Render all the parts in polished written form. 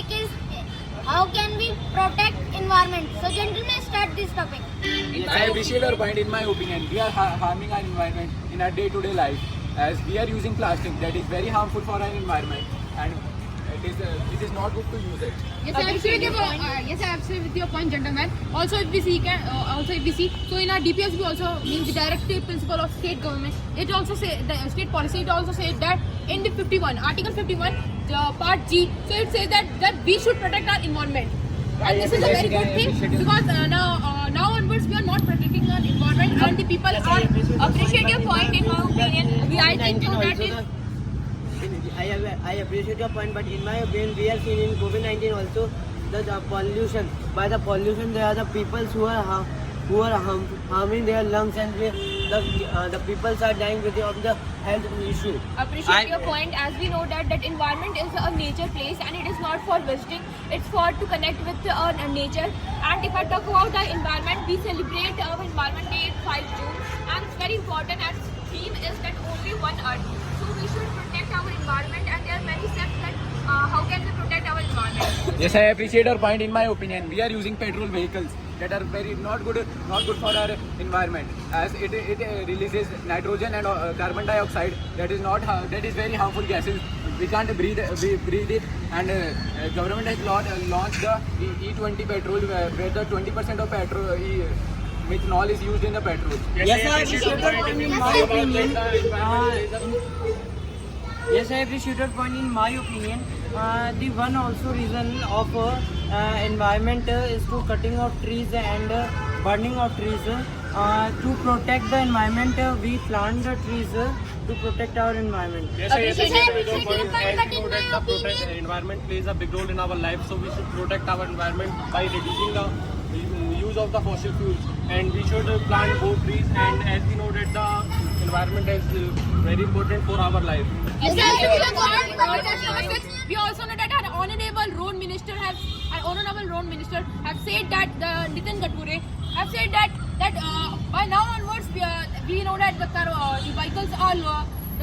topic is how can we protect environment. So gentlemen, start this topic. I appreciate your point. In my opinion, we are harming our environment in our day-to-day life, as we are using plastic that is very harmful for our environment, and it is not good to use it. Yes, I agree with your point, gentlemen. Also, if we see, so in our DPS we also means the directive principle of state government. It also say the state policy. It also says that in the 51 Article 51, Part G. So it says that we should protect our environment. And this is a very good thing because now onwards we are not protecting our environment and the people are. Appreciate your point. In my opinion, I think so that is. I appreciate your point, but in my opinion, we have seen in COVID-19 also the pollution. By the pollution, there are the people who are harming their lungs, and the people are dying with the health issue. Appreciate your point, as we know that environment is a nature place and it is not for visiting, it's for to connect with nature. And if I talk about the environment, we celebrate our environment day 5 June, and it's very important as theme is that only one earth. So we should protect our environment, and there are many steps that how can we protect our environment. Yes, I appreciate your point. In my opinion, we are using petrol vehicles that are very not good for our environment, as it releases nitrogen and carbon dioxide that is very harmful gases. We can't breathe it, and government has launched the E20 petrol where the 20% of petrol methanol is used in the petrol. Yes, I appreciate your point. In my opinion, yes, I appreciate your point. In my opinion, the one also reason of environment is to cutting of trees and burning of trees. To protect the environment, we plant the trees to protect our environment. Yes, I appreciate your point. As we know that the environment plays a big role in our life, so we should protect our environment by reducing the use of the fossil fuels, and we should plant more trees. And as we know that the environment is very important for our life. We also know that our honorable road minister have said that the Nitin Gadkari have said that by now onwards we know that the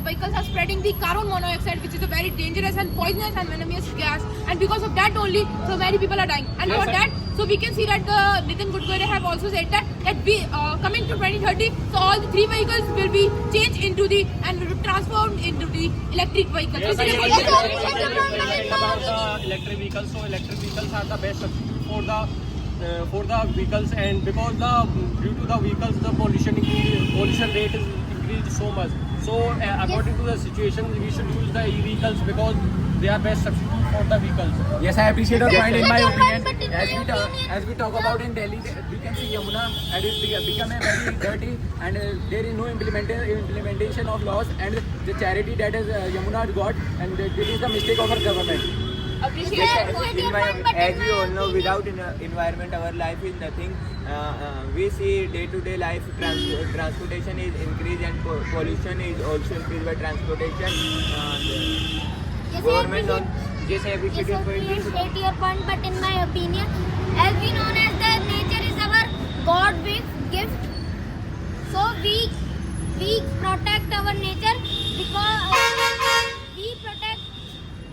vehicles are spreading the carbon monoxide, which is a very dangerous and poisonous and venomous gas, and because of that only so many people are dying. And yes, for that, so we can see that the Nitin Gadkari have also said that we coming to 2030, so all the 3 vehicles will be changed into the and will be transformed into the electric vehicles. Yes, I appreciate about the electric vehicles. So electric vehicles are the best for the vehicles, and because due to the vehicles the pollution rate is increased so much. So according to the situation, we should use the e-vehicles because they are best substitute for the vehicles. Yes, I appreciate your point. In my opinion, as we talk about in Delhi, we can see Yamuna and it become a very dirty, and there is no implementation of laws and the charity that is Yamuna got, and this is the mistake of our government. As we all know, without environment, our life is nothing. We see day-to-day life, transportation is increased and pollution is also increased by transportation. Yes, I appreciate your point, but in my opinion, as we know as the nature is our God gift, so we protect our nature because we protect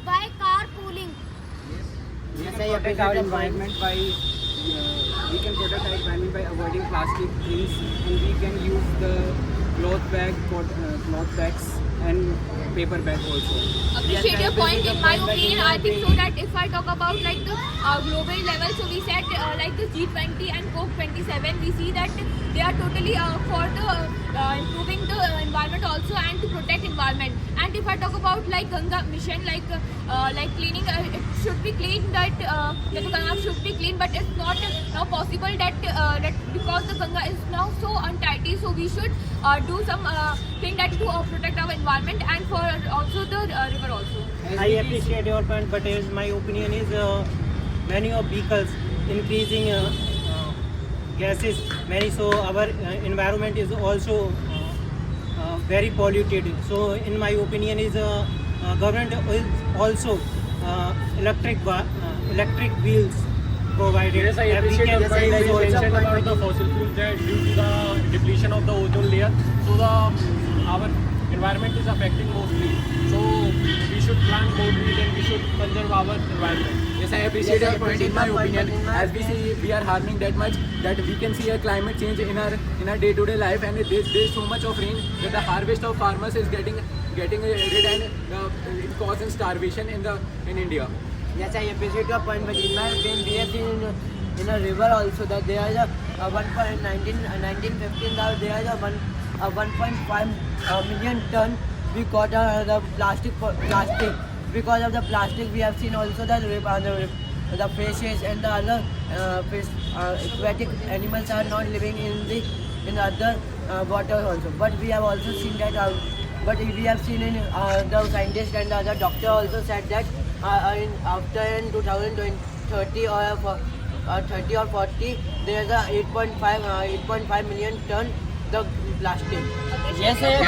by carpooling. Yes, I protect our environment by We can protect our environment by avoiding plastic things, and we can use the cloth bags and paper bag also. Appreciate your point. In my opinion, I think so that if I talk about like the global level, so we said like the G20 and COP27, we see that they are totally for the improving the environment also and to protect environment. And if I talk about like Ganga mission, like cleaning, it should be clean, that the Ganga should be clean, but it's not now possible that because the Ganga is now so untidy, so we should do some thing that to protect our environment and for also the river also. I appreciate your point, but as my opinion is many of vehicles increasing gases, so our environment is also very polluted. So in my opinion is government is also electric wheels provided. Yes, I appreciate your point. As you mentioned about the fossil fuels, that due to the depletion of the ozone layer, so our environment is affecting mostly. So we should plant more trees and we should conserve our our environment. Yes, I appreciate your point. In my opinion, as we see, we are harming that much that we can see a climate change in our day-to-day life, and there's so much of rain that the harvest of farmers is getting rid, and it causes starvation in India. Yes, I appreciate your point, but in my opinion, we have seen in a river also that there is a 1915 there is a 1.5 million ton we got the plastic. Because of the plastic, we have seen also that the fishes and the other aquatic animals are not living in other water also. But we have also seen that. But we have seen in the scientists and the other doctor also said that in 2030 or 30 or 40, there is a 8.5 million ton the plastic. Okay, Yes, sir.